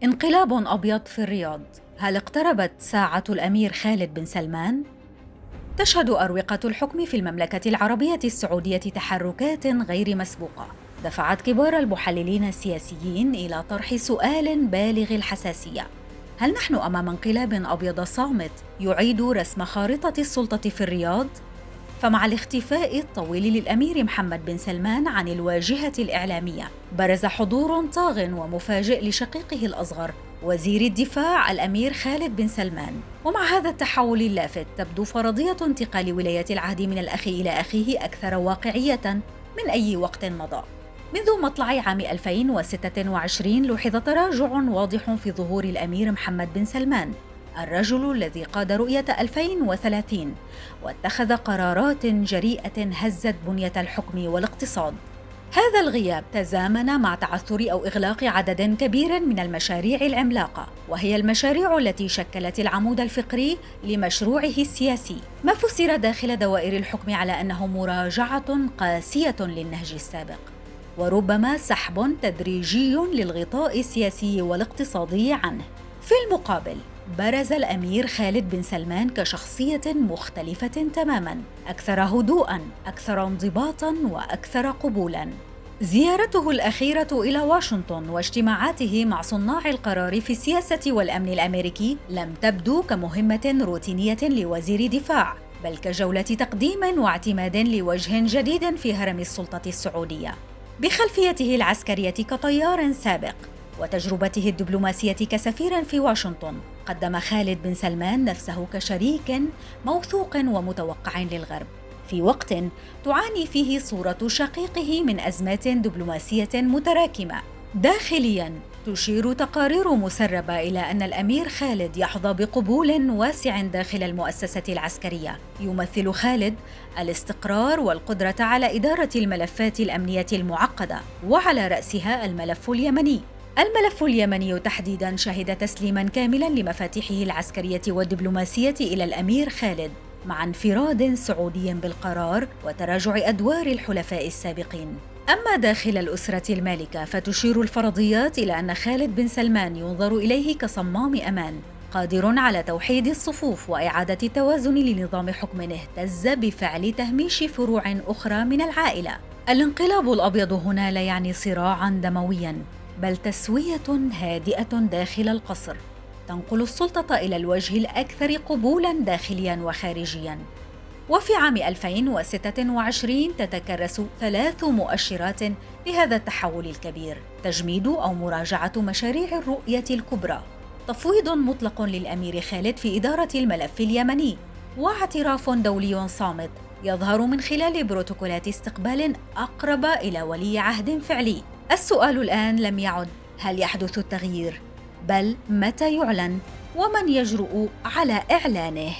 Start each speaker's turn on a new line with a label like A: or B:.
A: انقلاب أبيض في الرياض. هل اقتربت ساعة الأمير خالد بن سلمان؟ تشهد أروقة الحكم في المملكة العربية السعودية تحركات غير مسبوقة دفعت كبار المحللين السياسيين إلى طرح سؤال بالغ الحساسية: هل نحن أمام انقلاب أبيض صامت يعيد رسم خارطة السلطة في الرياض؟ فمع الاختفاء الطويل للأمير محمد بن سلمان عن الواجهة الإعلامية، برز حضور طاغ ومفاجئ لشقيقه الأصغر وزير الدفاع الأمير خالد بن سلمان. ومع هذا التحول اللافت، تبدو فرضية انتقال ولاية العهد من الأخ إلى أخيه أكثر واقعية من أي وقت مضى. منذ مطلع عام 2026 لوحظ تراجع واضح في ظهور الأمير محمد بن سلمان، الرجل الذي قاد رؤية 2030 واتخذ قرارات جريئة هزت بنية الحكم والاقتصاد. هذا الغياب تزامن مع تعثر أو إغلاق عدد كبير من المشاريع العملاقة، وهي المشاريع التي شكلت العمود الفقري لمشروعه السياسي، ما فسر داخل دوائر الحكم على أنه مراجعة قاسية للنهج السابق، وربما سحب تدريجي للغطاء السياسي والاقتصادي عنه. في المقابل، برز الأمير خالد بن سلمان كشخصية مختلفة تماماً، أكثر هدوءاً، أكثر انضباطاً، وأكثر قبولاً. زيارته الأخيرة إلى واشنطن واجتماعاته مع صناع القرار في السياسة والأمن الأمريكي لم تبدو كمهمة روتينية لوزير دفاع، بل كجولة تقديم واعتماد لوجه جديد في هرم السلطة السعودية. بخلفيته العسكرية كطيار سابق وتجربته الدبلوماسية كسفير في واشنطن، قدم خالد بن سلمان نفسه كشريك موثوق ومتوقع للغرب، في وقت تعاني فيه صورة شقيقه من أزمات دبلوماسية متراكمة. داخلياً، تشير تقارير مسربة إلى أن الأمير خالد يحظى بقبول واسع داخل المؤسسة العسكرية. يمثل خالد الاستقرار والقدرة على إدارة الملفات الأمنية المعقدة، وعلى رأسها الملف اليمني. الملف اليمني تحديداً شهد تسليماً كاملاً لمفاتيحه العسكرية والدبلوماسية إلى الأمير خالد، مع انفراد سعودي بالقرار وتراجع أدوار الحلفاء السابقين. أما داخل الأسرة المالكة، فتشير الفرضيات إلى أن خالد بن سلمان ينظر إليه كصمام أمان، قادر على توحيد الصفوف وإعادة التوازن لنظام حكم اهتز بفعل تهميش فروع أخرى من العائلة. الانقلاب الأبيض هنا لا يعني صراعاً دموياً، بل تسوية هادئة داخل القصر، تنقل السلطة إلى الوجه الأكثر قبولاً داخلياً وخارجياً. وفي عام 2026 تتكرس 3 مؤشرات لهذا التحول الكبير: تجميد أو مراجعة مشاريع الرؤية الكبرى، تفويض مطلق للأمير خالد في إدارة الملف اليمني، واعتراف دولي صامت يظهر من خلال بروتوكولات استقبال أقرب إلى ولي عهد فعلي. السؤال الآن لم يعد هل يحدث التغيير، بل متى يعلن ومن يجرؤ على إعلانه.